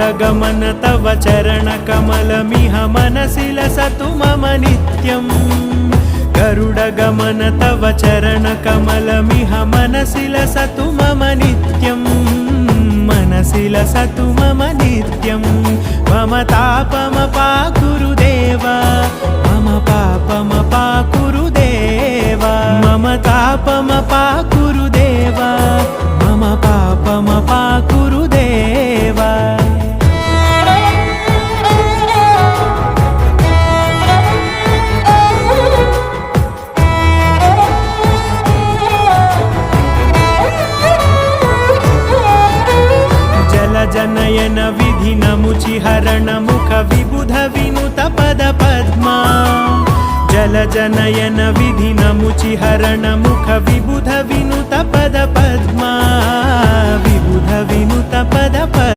गरुडगमन तव चरणकमलमिह मनसि लसतु मम नित्यम् गरुडगमन तव चरणकमलमिह मनसि लसतु मम नित्यम् मनसि लसतु मम नित्यम् मम तापमपाकुरुदेव मम पापमपाकुरुदेव मम तापमपाकुरुदेव मम पापमपाकुरुदेव जनयन विधिनमुचिहरण मुख विबुध विनुत पद पद्मा जलजनयन विधिनमुचिहरण मुख विबुध विनुत पद पद्मा विबुध विनुत पद पद्मा।